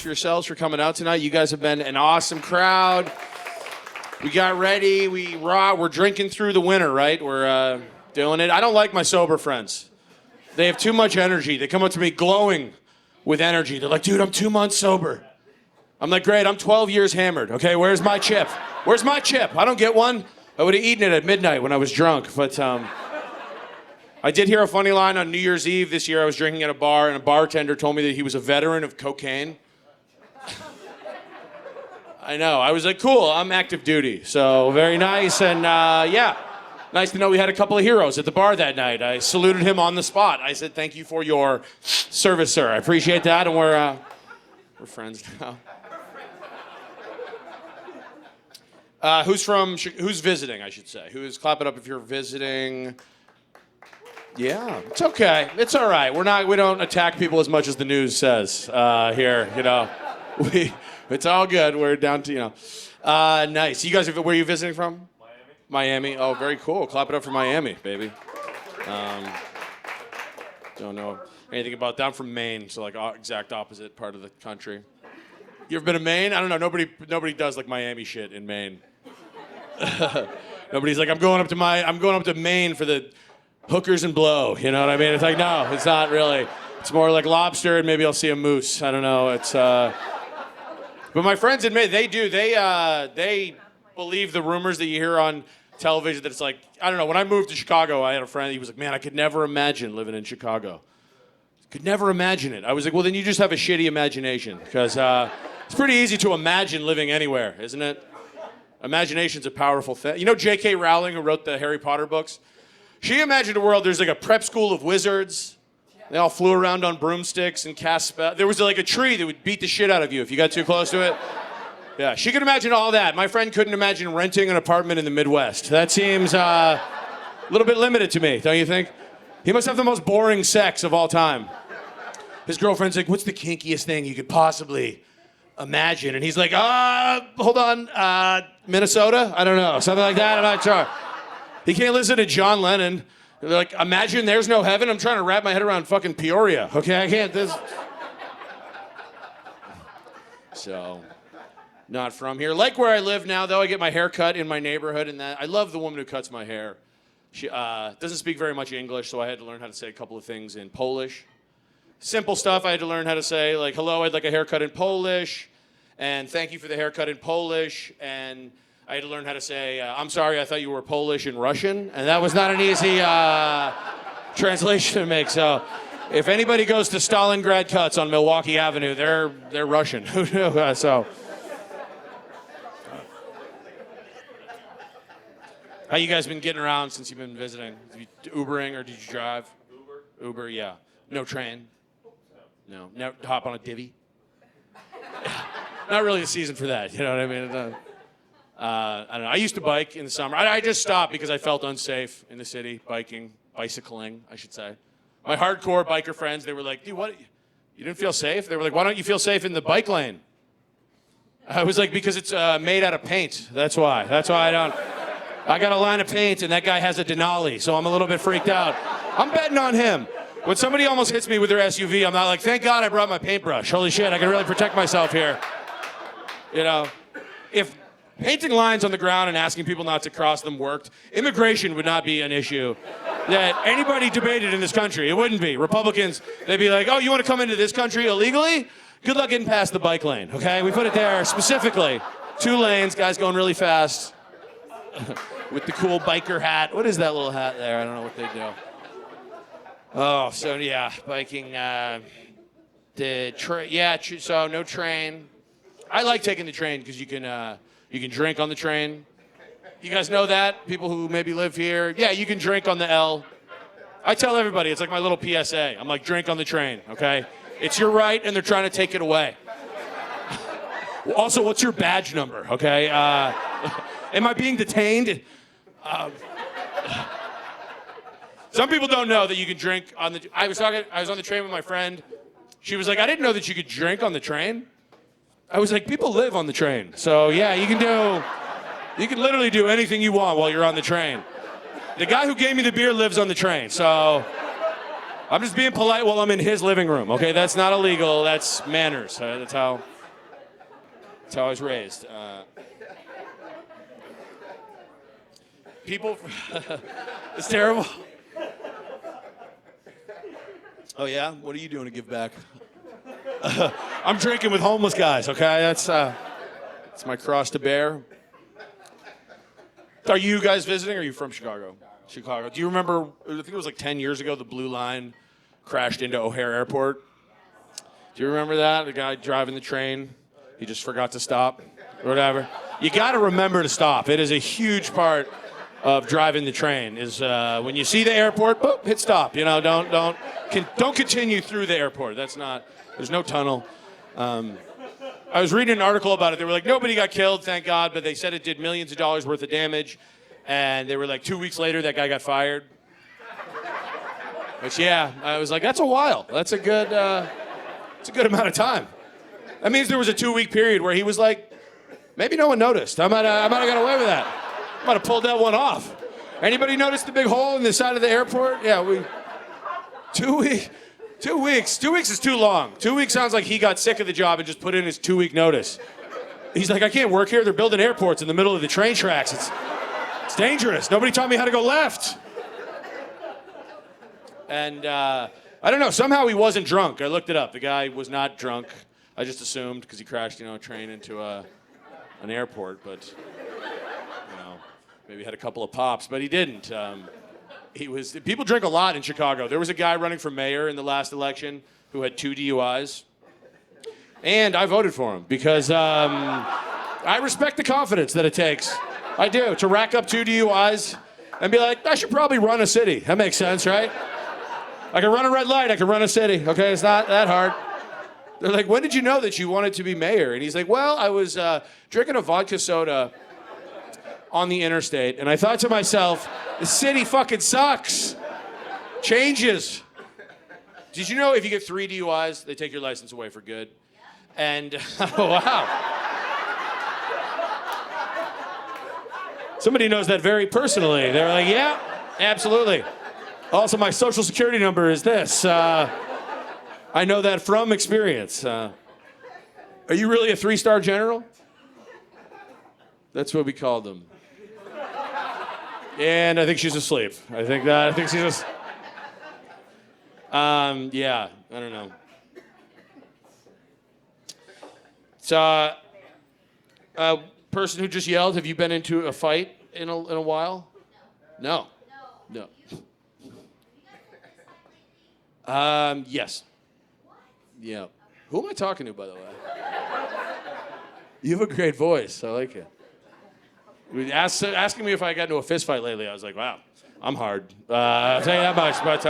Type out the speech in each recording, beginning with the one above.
for yourselves for coming out tonight. You guys have been an awesome crowd. We got ready. We're drinking through the winter, right? We're doing it. I don't like my sober friends. They have too much energy. They come up to me glowing with energy. They're like, dude, I'm 2 months sober. I'm like, great, I'm 12 years hammered. Okay, where's my chip? Where's my chip? I don't get one. I would have eaten it at midnight when I was drunk, but I did hear a funny line on New Year's Eve this year. I was drinking at a bar, and a bartender told me that he was a veteran of cocaine. I know. I was like, cool, I'm active duty. So very nice, and yeah. Nice to know we had a couple of heroes at the bar that night. I saluted him on the spot. I said, thank you for your service, sir. I appreciate that, and we're friends now. Who's visiting, I should say? Clap it up if you're visiting. Yeah, it's okay. It's all right. We don't attack people as much as the news says here, you know. It's all good. We're down to, nice. You guys, where are you visiting from? Miami. Oh, very cool. Clap it up for Miami, baby. Don't know anything about that. I'm from Maine, so like exact opposite part of the country. You ever been to Maine? I don't know. Nobody does like Miami shit in Maine. Nobody's like, I'm going up to Maine for the hookers and blow. You know what I mean? It's like, no, it's not really. It's more like lobster and maybe I'll see a moose. I don't know. It's but my friends in Maine, they do. They believe the rumors that you hear on television that it's like, I don't know. When I moved to Chicago, I had a friend. He was like, man, I could never imagine living in Chicago. Could never imagine it. I was like, well, then you just have a shitty imagination because it's pretty easy to imagine living anywhere, isn't it? Imagination's a powerful thing. You know J.K. Rowling, who wrote the Harry Potter books? She imagined a world, there's like a prep school of wizards. They all flew around on broomsticks and cast spells. There was like a tree that would beat the shit out of you if you got too close to it. Yeah, she could imagine all that. My friend couldn't imagine renting an apartment in the Midwest. That seems a little bit limited to me, don't you think? He must have the most boring sex of all time. His girlfriend's like, what's the kinkiest thing you could possibly imagine? And he's like, hold on, Minnesota? I don't know, something like that, I'm not sure. He can't listen to John Lennon. They're like, imagine there's no heaven? I'm trying to wrap my head around fucking Peoria, okay? I can't, So, not from here. Like where I live now, though, I get my hair cut in my neighborhood, and that I love the woman who cuts my hair. She doesn't speak very much English, so I had to learn how to say a couple of things in Polish. Simple stuff I had to learn how to say, like, hello, I'd like a haircut in Polish, and thank you for the haircut in Polish, and I had to learn how to say, I'm sorry, I thought you were Polish in Russian, and that was not an easy translation to make, so if anybody goes to Stalingrad Cuts on Milwaukee Avenue, they're Russian. Who knew? So, how you guys been getting around since you've been visiting? Ubering or did you drive? Uber, yeah. No train? No. Never hop on a divvy? Not really the season for that, you know what I mean? I don't know. I used to bike in the summer. I just stopped because I felt unsafe in the city, bicycling, I should say. My hardcore biker friends, they were like, dude, what? You didn't feel safe? They were like, why don't you feel safe in the bike lane? I was like, because it's made out of paint. That's why. I don't. I got a line of paint, and that guy has a Denali, so I'm a little bit freaked out. I'm betting on him. When somebody almost hits me with their SUV, I'm not like, thank God I brought my paintbrush. Holy shit, I can really protect myself here. You know, if painting lines on the ground and asking people not to cross them worked, immigration would not be an issue that anybody debated in this country. It wouldn't be. Republicans, they'd be like, oh, you want to come into this country illegally? Good luck getting past the bike lane, okay? We put it there specifically. 2 lanes, guys going really fast with the cool biker hat. What is that little hat there? I don't know what they do. Oh, so yeah, biking. So no train. I like taking the train because you can drink on the train. You guys know that? People who maybe live here. Yeah, you can drink on the L. I tell everybody, it's like my little PSA. I'm like, drink on the train, okay? It's your right, and they're trying to take it away. Also, what's your badge number, okay? Am I being detained? Some people don't know that you can drink on the... I was on the train with my friend. She was like, I didn't know that you could drink on the train. I was like, people live on the train. So yeah, you can literally do anything you want while you're on the train. The guy who gave me the beer lives on the train. So I'm just being polite while I'm in his living room, okay? That's not illegal, that's manners. That's how That's how I was raised. People, it's terrible. Oh yeah, what are you doing to give back? I'm drinking with homeless guys. Okay, that's my cross to bear. Are you guys visiting? Or are you from Chicago? Chicago. Do you remember? I think it was like 10 years ago. The Blue Line crashed into O'Hare Airport. Do you remember that? The guy driving the train, he just forgot to stop, or whatever. You got to remember to stop. It is a huge part of driving the train. Is when you see the airport, boop, hit stop. You know, don't continue through the airport. That's not. There's no tunnel. I was reading an article about it. They were like, nobody got killed, thank God, but they said it did millions of dollars worth of damage. And they were like, 2 weeks later, that guy got fired. Which, yeah, I was like, that's a while. That's a good amount of time. That means there was a 2-week period where he was like, maybe no one noticed. I might have got away with that. I might have pulled that one off. Anybody notice the big hole in the side of the airport? Yeah, 2 weeks. 2 weeks. 2 weeks is too long. 2 weeks sounds like he got sick of the job and just put in his 2-week notice. He's like, I can't work here. They're building airports in the middle of the train tracks. It's dangerous. Nobody taught me how to go left. And I don't know. Somehow he wasn't drunk. I looked it up. The guy was not drunk. I just assumed because he crashed, a train into an airport. But maybe he had a couple of pops. But he didn't. People drink a lot in Chicago. There was a guy running for mayor in the last election who had 2 DUIs. And I voted for him because I respect the confidence that it takes. I do, to rack up 2 DUIs and be like, I should probably run a city. That makes sense, right? I can run a red light, I can run a city, okay? It's not that hard. They're like, when did you know that you wanted to be mayor? And he's like, well, I was drinking a vodka soda on the interstate, and I thought to myself, the city fucking sucks. Changes. Did you know if you get 3 DUIs, they take your license away for good? And, oh, wow. Somebody knows that very personally. They're like, yeah, absolutely. Also, my social security number is this. I know that from experience. Are you really a 3-star general? That's what we called them. And I think she's asleep. I think she's just. Yeah, I don't know. So, a person who just yelled, have you been into a fight in a while? No. No. Yes. Yeah. Who am I talking to, by the way? You have a great voice. I like it. Asking me if I got into a fist fight lately, I was like, wow, I'm hard. I'll tell you that much, but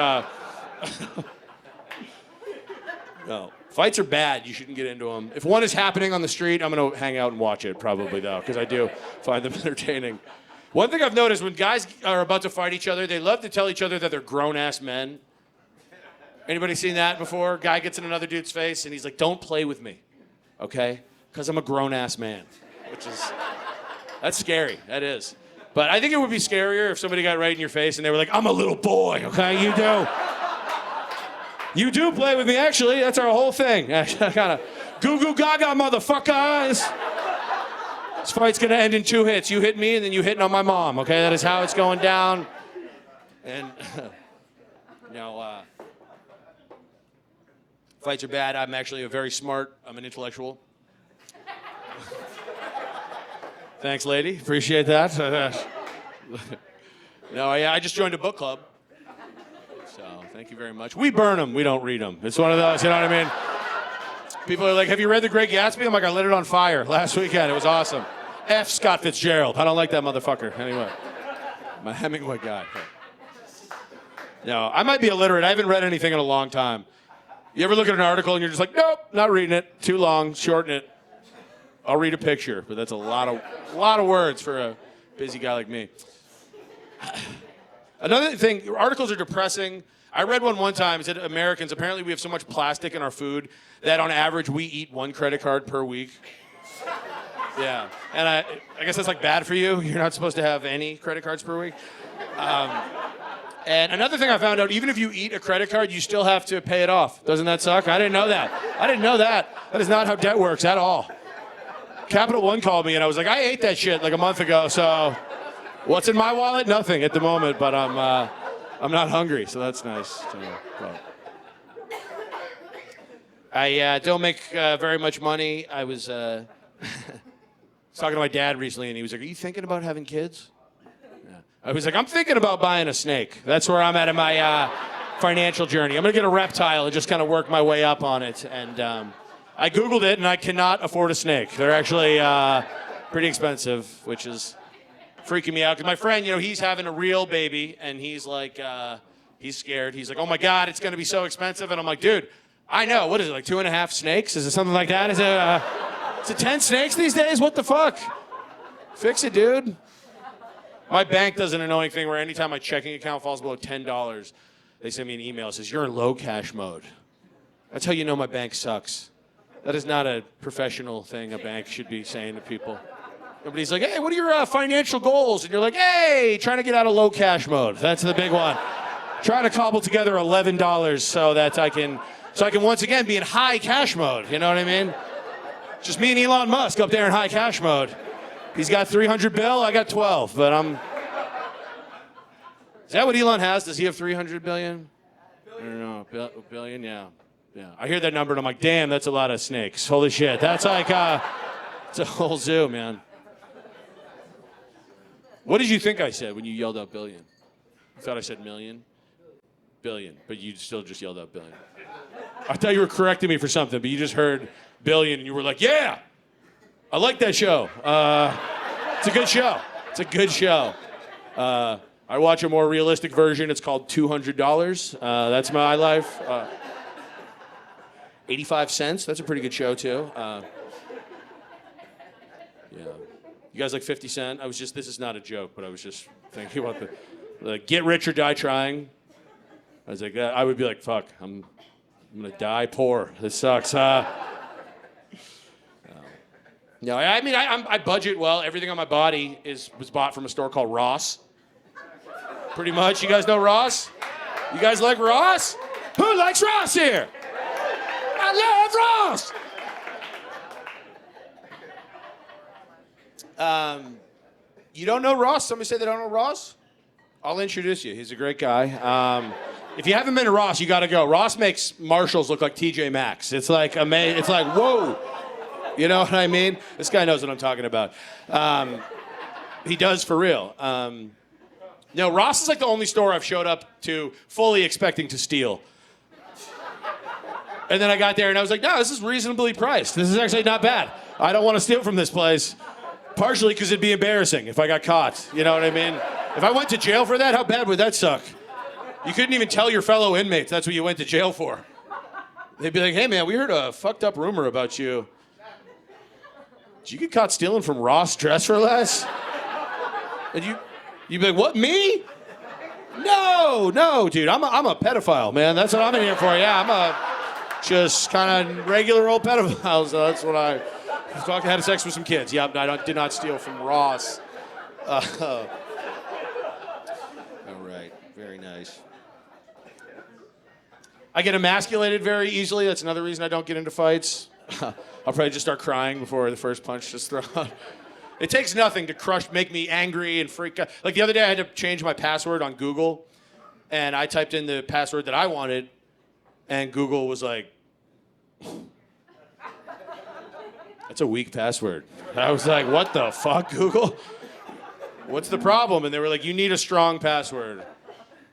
no. Fights are bad. You shouldn't get into them. If one is happening on the street, I'm going to hang out and watch it probably, though, because I do find them entertaining. One thing I've noticed, when guys are about to fight each other, they love to tell each other that they're grown-ass men. Anybody seen that before? Guy gets in another dude's face, and he's like, don't play with me, okay? Because I'm a grown-ass man, which is... That's scary. That is. But I think it would be scarier if somebody got right in your face and they were like, I'm a little boy, okay? You do. You do play with me, actually. That's our whole thing. Kind of goo goo gaga, motherfucker. This fight's going to end in 2 hits. You hit me and then you hitting on my mom, okay? That is how it's going down. And, fights are bad. I'm actually I'm an intellectual. Thanks, lady. Appreciate that. I just joined a book club. So, thank you very much. We burn them. We don't read them. It's one of those, you know what I mean? People are like, have you read The Great Gatsby? I'm like, I lit it on fire last weekend. It was awesome. F. Scott Fitzgerald. I don't like that motherfucker. Anyway, I'm a Hemingway guy. No, I might be illiterate. I haven't read anything in a long time. You ever look at an article and you're just like, nope, not reading it. Too long. Shorten it. I'll read a picture, but that's a lot of words for a busy guy like me. Another thing, articles are depressing. I read one time, it said Americans, apparently we have so much plastic in our food that on average we eat 1 credit card per week. Yeah, and I guess that's like bad for you. You're not supposed to have any credit cards per week. And another thing I found out, even if you eat a credit card, you still have to pay it off. Doesn't that suck? I didn't know that. That is not how debt works at all. Capital One called me, and I was like, I ate that shit like a month ago, so what's in my wallet? Nothing at the moment, but I'm not hungry, so that's nice. So, I don't make very much money. I was talking to my dad recently, and he was like, are you thinking about having kids? Yeah. I was like, I'm thinking about buying a snake. That's where I'm at in my financial journey. I'm going to get a reptile and just kind of work my way up on it. And I Googled it, and I cannot afford a snake. They're actually pretty expensive, which is freaking me out. Because my friend, he's having a real baby, and he's like, he's scared. He's like, oh, my God, it's going to be so expensive. And I'm like, dude, I know. What is it, like 2.5 snakes? Is it something like that? Is it 10 snakes these days? What the fuck? Fix it, dude. My bank does an annoying thing where anytime my checking account falls below $10, they send me an email that says, you're in low cash mode. That's how you know my bank sucks. That is not a professional thing a bank should be saying to people. Nobody's like, hey, what are your financial goals? And you're like, hey, trying to get out of low cash mode. That's the big one. Trying to cobble together $11 so that I can once again be in high cash mode. You know what I mean? Just me and Elon Musk up there in high cash mode. He's got 300 bill, I got 12, but I'm... Is that what Elon has? Does he have 300 billion? I don't know, billion? Yeah. I hear that number and I'm like, damn, that's a lot of snakes. Holy shit, that's like, it's a whole zoo, man. What did you think I said when you yelled out billion? You thought I said million? Billion, but you still just yelled out billion. I thought you were correcting me for something, but you just heard billion and you were like, yeah, I like that show. It's a good show. It's a good show. I watch a more realistic version. It's called $200. That's my life. 85 cents. That's a pretty good show, too. Yeah. You guys like 50 Cent? This is not a joke, but I was just thinking about the get rich or die trying. I was like, I would be like, fuck, I'm going to die poor. This sucks. No, I mean, I budget well. Everything on my body was bought from a store called Ross. Pretty much. You guys know Ross? You guys like Ross? Who likes Ross here? I love Ross! You don't know Ross? Somebody said they don't know Ross? I'll introduce you. He's a great guy. If you haven't been to Ross, you got to go. Ross makes Marshalls look like TJ Maxx. It's like amazing. It's like, whoa. You know what I mean? This guy knows what I'm talking about. He does for real. No, Ross is like the only store I've showed up to fully expecting to steal. And then I got there and I was like, no, this is reasonably priced. This is actually not bad. I don't want to steal from this place. Partially because it'd be embarrassing if I got caught. You know what I mean? If I went to jail for that, how bad would that suck? You couldn't even tell your fellow inmates that's what you went to jail for. They'd be like, hey, man, we heard a fucked up rumor about you. Did you get caught stealing from Ross Dress for Less? And you'd be like, what, me? No, dude, I'm a pedophile, man. That's what I'm in here for. Yeah, I'm a just kind of regular old pedophile. So that's what I had sex with some kids. Yep, I did not steal from Ross. All right, very nice. I get emasculated very easily. That's another reason I don't get into fights. I'll probably just start crying before the first punch is thrown. It takes nothing to make me angry and freak out. Like the other day, I had to change my password on Google, and I typed in the password that I wanted, and Google was like, that's a weak password. I was like, what the fuck, Google? What's the problem? And they were like, you need a strong password.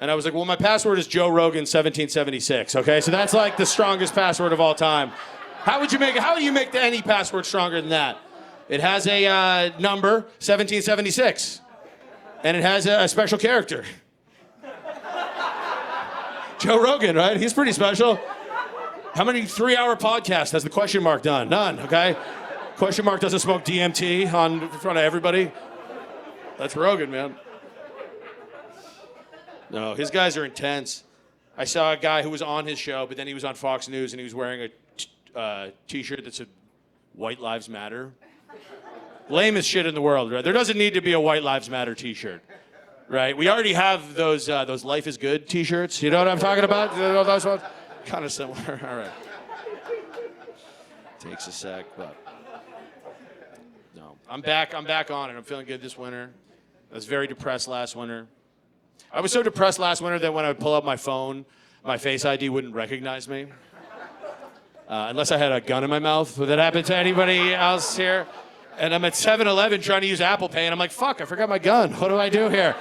And I was like, well, my password is Joe Rogan 1776, okay? So that's like the strongest password of all time. How would you make any password stronger than that? It has a number, 1776. And it has a special character. Joe Rogan, right? He's pretty special. How many 3-hour podcasts has the question mark done? None, okay? Question mark doesn't smoke DMT in front of everybody. That's Rogan, man. No, his guys are intense. I saw a guy who was on his show, but then he was on Fox News, and he was wearing a T-shirt that said, White Lives Matter. Lamest shit in the world, right? There doesn't need to be a White Lives Matter T-shirt, right? We already have those Life is Good T-shirts. You know what I'm talking about? Those ones? Kind of similar. All right. Takes a sec, but... I'm back on it. I'm feeling good this winter. I was very depressed last winter. I was so depressed last winter that when I would pull up my phone, my Face ID wouldn't recognize me. Unless I had a gun in my mouth. Would that happen to anybody else here? And I'm at 7-Eleven trying to use Apple Pay, and I'm like, fuck, I forgot my gun. What do I do here?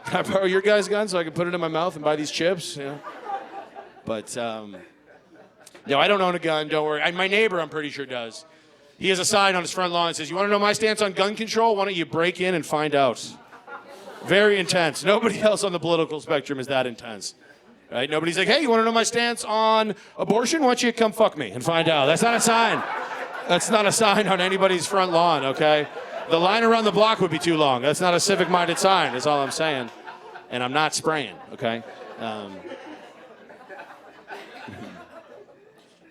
Can I borrow your guy's gun so I can put it in my mouth and buy these chips? You know? But, no, I don't own a gun, don't worry. My neighbor, I'm pretty sure, does. He has a sign on his front lawn that says, you want to know my stance on gun control? Why don't you break in and find out? Very intense. Nobody else on the political spectrum is that intense. Right? Nobody's like, hey, you want to know my stance on abortion? Why don't you come fuck me and find out? That's not a sign. That's not a sign on anybody's front lawn, okay? The line around the block would be too long. That's not a civic-minded sign, is all I'm saying. And I'm not spraying, okay?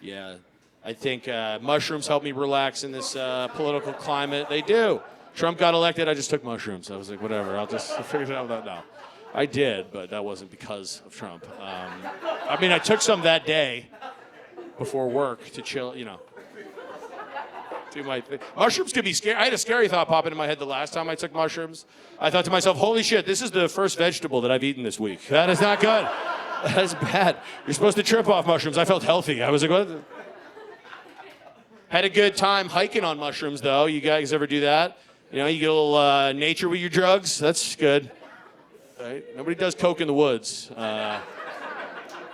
Yeah, I think mushrooms help me relax in this political climate. They do. Trump got elected, I just took mushrooms. I was like, whatever, I'll just figure it out without now. I did, but that wasn't because of Trump. I mean, I took some that day before work to chill, you know. Do my thing. Mushrooms could be scary. I had a scary thought pop into my head the last time I took mushrooms. I thought to myself, holy shit, this is the first vegetable that I've eaten this week. That is not good. That is bad. You're supposed to trip off mushrooms. I felt healthy. I was like, what? Had a good time hiking on mushrooms, though. You guys ever do that? You know, you get a little nature with your drugs. That's good. Right? Nobody does coke in the woods.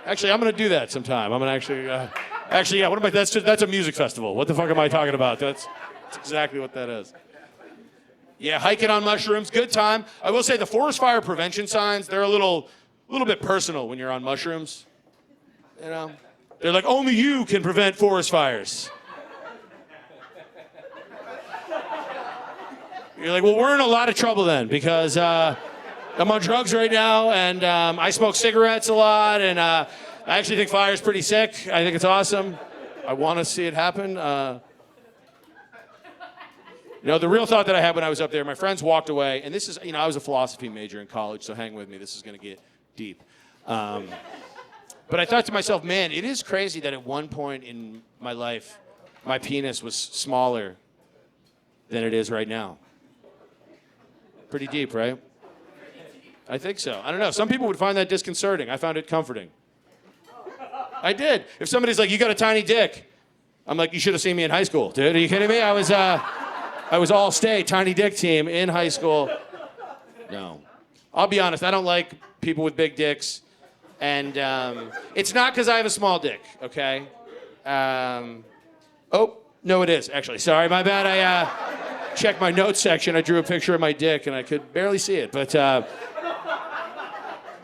Actually, I'm going to do that sometime. I'm going to actually, yeah, what am I, that's a music festival. What the fuck am I talking about? That's exactly what that is. Yeah, hiking on mushrooms, good time. I will say the forest fire prevention signs, they're a little bit personal when you're on mushrooms. You know? They're like, only you can prevent forest fires. You're like, well, we're in a lot of trouble then because I'm on drugs right now and I smoke cigarettes a lot and I actually think fire's pretty sick. I think it's awesome. I want to see it happen. You know, the real thought that I had when I was up there, my friends walked away, and this is, you know, I was a philosophy major in college, so hang with me. This is going to get deep. But I thought to myself, man, it is crazy that at one point in my life, my penis was smaller than it is right now. Pretty deep, right? I think so. I don't know. Some people would find that disconcerting. I found it comforting. I did. If somebody's like, you got a tiny dick, I'm like, you should have seen me in high school, dude. Are you kidding me? I was all-state tiny dick team in high school. No. I'll be honest. I don't like people with big dicks. And it's not because I have a small dick, okay? Oh, no, it is, actually. Sorry, my bad. I checked my notes section. I drew a picture of my dick, and I could barely see it. But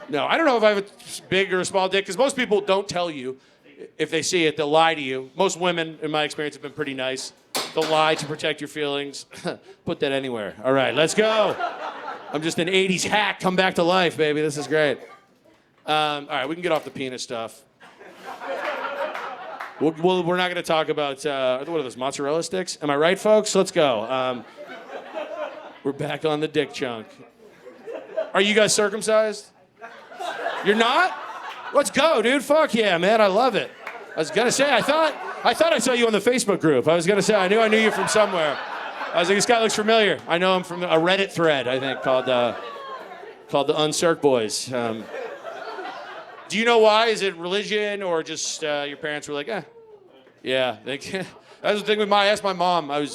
no, I don't know if I have a big or a small dick, because most people don't tell you. If they see it, they'll lie to you. Most women, in my experience, have been pretty nice. They'll lie to protect your feelings. Put that anywhere. All right, let's go. I'm just an 80s hack. Come back to life, baby. This is great. All right, we can get off the penis stuff. We're not going to talk about, what are those, mozzarella sticks? Am I right, folks? Let's go. We're back on the dick chunk. Are you guys circumcised? You're not? Let's go, dude. Fuck yeah, man. I love it. I was going to say, I thought I saw you on the Facebook group. I was going to say, I knew you from somewhere. I was like, this guy looks familiar. I know him from a Reddit thread, I think, called the Uncirc Boys. Do you know why? Is it religion or just your parents were like, eh? Yeah. That was the thing with I asked my mom. I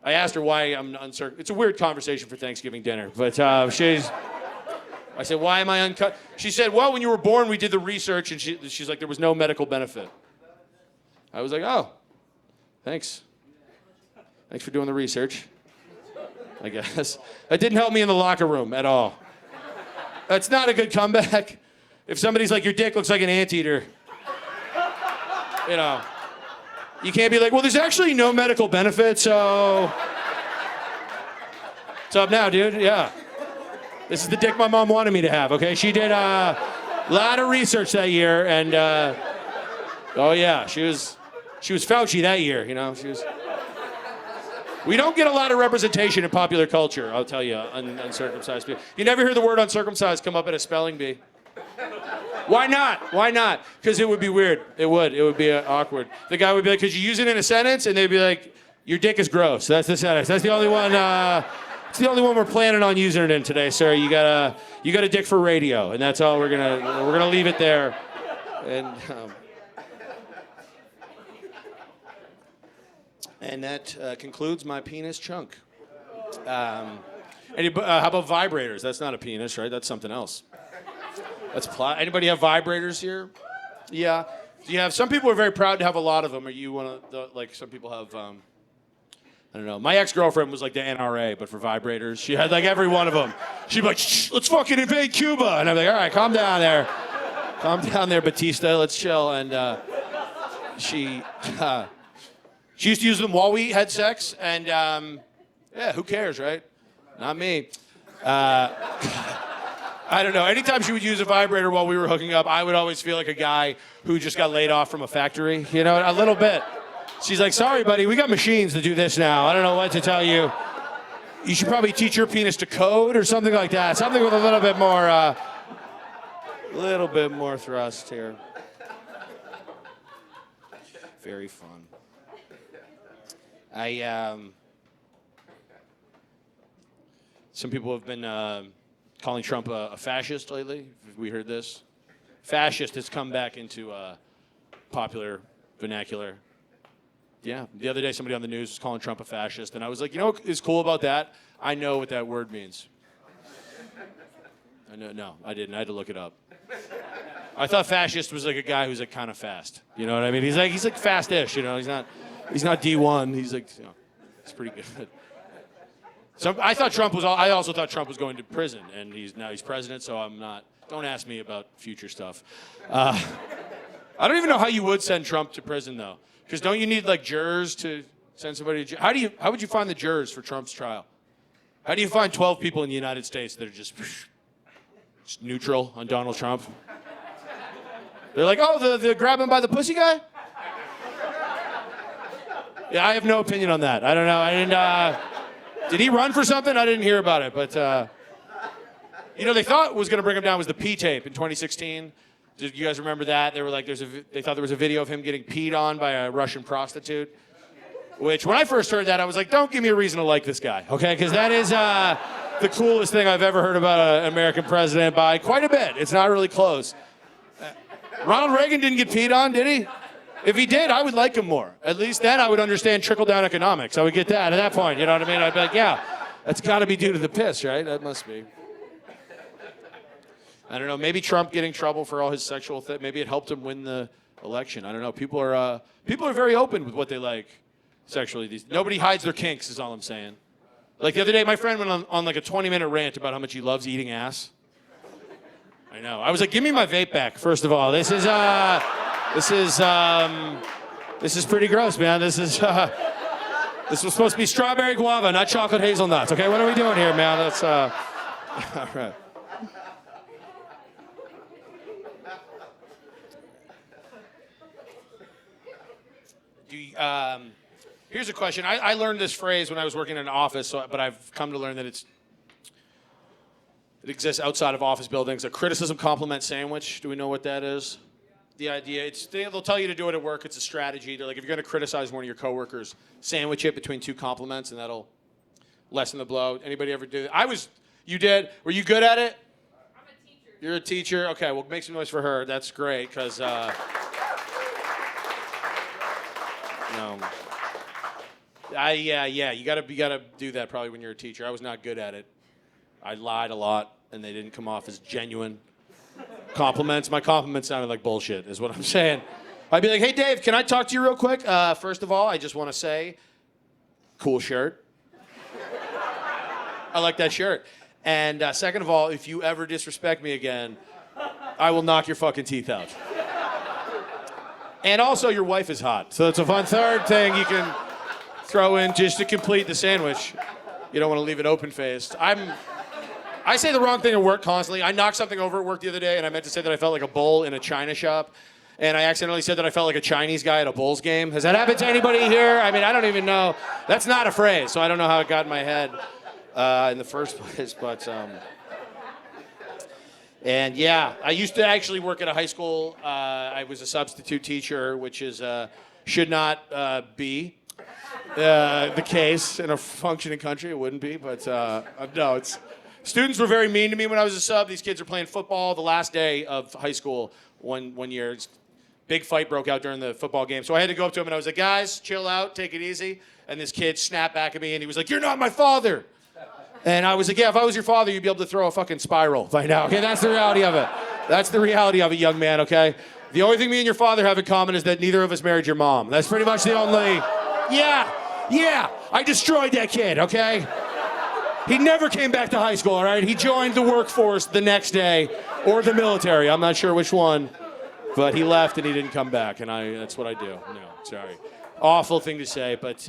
asked her why I'm uncirc. It's a weird conversation for Thanksgiving dinner, but I said, why am I uncut? She said, well, when you were born, we did the research, and she's like, there was no medical benefit. I was like, oh, thanks. Thanks for doing the research, I guess. That didn't help me in the locker room at all. That's not a good comeback. If somebody's like, your dick looks like an anteater, you know, you can't be like, well, there's actually no medical benefit, so what's up now, dude? Yeah. This is the dick my mom wanted me to have, okay? She did a lot of research that year, and oh yeah, she was Fauci that year, you know. We don't get a lot of representation in popular culture, I'll tell you, uncircumcised people. You never hear the word uncircumcised come up in a spelling bee. Why not? Why not? Because it would be weird. It would be awkward. The guy would be like, could you use it in a sentence? And they'd be like, Your dick is gross. That's the sentence. That's the only one. It's the only one we're planning on using it in today, sir. You got a dick for radio, and that's all we're gonna leave it there. And that concludes my penis chunk. How about vibrators? That's not a penis, right? That's something else. That's anybody have vibrators here? Yeah. Do you have? Some people are very proud to have a lot of them. Are you one of the, like, some people have? I don't know. My ex-girlfriend was like the NRA, but for vibrators, she had like every one of them. She'd be like, "Shh, let's fucking invade Cuba," and I'm like, "All right, calm down there, Batista. Let's chill." And she used to use them while we had sex, and yeah, who cares, right? Not me. I don't know. Anytime she would use a vibrator while we were hooking up, I would always feel like a guy who just got laid off from a factory, you know, a little bit. She's like, "Sorry, buddy, we got machines to do this now. I don't know what to tell you. You should probably teach your penis to code or something like that. Something with a little bit more thrust here." Very fun. Some people have been calling Trump a fascist lately. Have we heard this? Fascist has come back into popular vernacular. Yeah. The other day, somebody on the news was calling Trump a fascist, and I was like, you know what is cool about that? I know what that word means. No, I didn't. I had to look it up. I thought fascist was like a guy who's like kind of fast. You know what I mean? He's like fast-ish. You know, he's not D1. He's like, you know, he's pretty good. I also thought Trump was going to prison, and now he's president. So I'm not. Don't ask me about future stuff. I don't even know how you would send Trump to prison though, because don't you need like jurors to send somebody to jail? How would you find the jurors for Trump's trial? How do you find 12 people in the United States that are just neutral on Donald Trump? They're like, oh, the grab him by the pussy guy? Yeah, I have no opinion on that. I don't know. Did he run for something? I didn't hear about it. But, they thought what was going to bring him down was the pee tape in 2016. Did you guys remember that? They were like, they thought there was a video of him getting peed on by a Russian prostitute. Which, when I first heard that, I was like, don't give me a reason to like this guy, okay? Because that is the coolest thing I've ever heard about an American president by quite a bit. It's not really close. Ronald Reagan didn't get peed on, did he? If he did, I would like him more. At least then I would understand trickle-down economics. I would get that at that point, you know what I mean? I'd be like, yeah, that's got to be due to the piss, right? That must be. I don't know, maybe Trump getting trouble for all his sexual things, maybe it helped him win the election. I don't know. People are very open with what they like sexually. Nobody hides their kinks is all I'm saying. Like the other day, my friend went on like a 20-minute rant about how much he loves eating ass. I know. I was like, give me my vape back, first of all. This is pretty gross, man. This was supposed to be strawberry guava, not chocolate hazelnuts. Okay, what are we doing here, man? That's all right. Here's a question. I learned this phrase when I was working in an office, but I've come to learn that it exists outside of office buildings. A criticism compliment sandwich. Do we know what that is? The idea, they'll tell you to do it at work. It's a strategy. They're like, if you're going to criticize one of your coworkers, sandwich it between two compliments, and that'll lessen the blow. Anybody ever do that? You did? Were you good at it? I'm a teacher. You're a teacher? Okay, well, make some noise for her. That's great, because, no. Yeah, you gotta do that probably when you're a teacher. I was not good at it. I lied a lot, and they didn't come off as genuine compliments. My compliments sounded like bullshit, is what I'm saying. I'd be like, hey, Dave, can I talk to you real quick? First of all, I just want to say, cool shirt. I like that shirt. And second of all, if you ever disrespect me again, I will knock your fucking teeth out. And also, your wife is hot. So it's a fun third thing you can throw in just to complete the sandwich. You don't want to leave it open-faced. I say the wrong thing at work constantly. I knocked something over at work the other day, and I meant to say that I felt like a bull in a china shop. And I accidentally said that I felt like a Chinese guy at a Bulls game. Has that happened to anybody here? I mean, I don't even know. That's not a phrase, so I don't know how it got in my head in the first place. But, and yeah, I used to actually work at a high school. I was a substitute teacher, which is should not be. the case in a functioning country. It wouldn't be, but no, it's... Students were very mean to me when I was a sub. These kids were playing football the last day of high school one year. Big fight broke out during the football game. So I had to go up to him and I was like, guys, chill out, take it easy. And this kid snapped back at me and he was like, you're not my father. And I was like, yeah, if I was your father, you'd be able to throw a fucking spiral by now. Okay, that's the reality of it. That's the reality of it, young man, okay? The only thing me and your father have in common is that neither of us married your mom. That's pretty much the only... Yeah, I destroyed that kid, okay? He never came back to high school, all right? He joined the workforce the next day, or the military. I'm not sure which one. But he left and he didn't come back, and that's what I do. No, sorry. Awful thing to say, but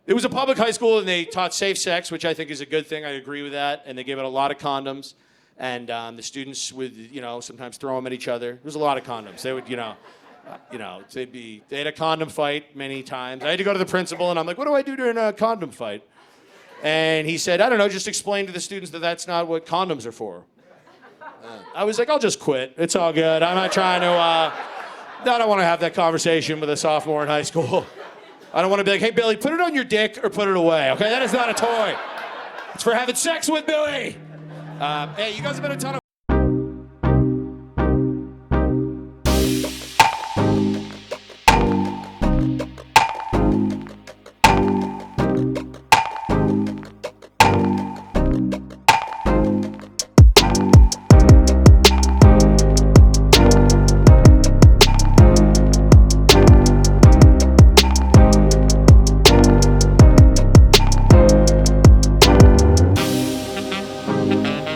it was a public high school, and they taught safe sex, which I think is a good thing. I agree with that, and they gave out a lot of condoms, and the students would, sometimes throw them at each other. There was a lot of condoms. They would, they had a condom fight many times. I had to go to the principal, and I'm like, what do I do during a condom fight? And he said, I don't know, just explain to the students that that's not what condoms are for. I was like, I'll just quit. It's all good. I'm not trying to, I don't want to have that conversation with a sophomore in high school. I don't want to be like, hey, Billy, put it on your dick or put it away, okay? That is not a toy. It's for having sex with Billy. Hey, you guys have been a ton of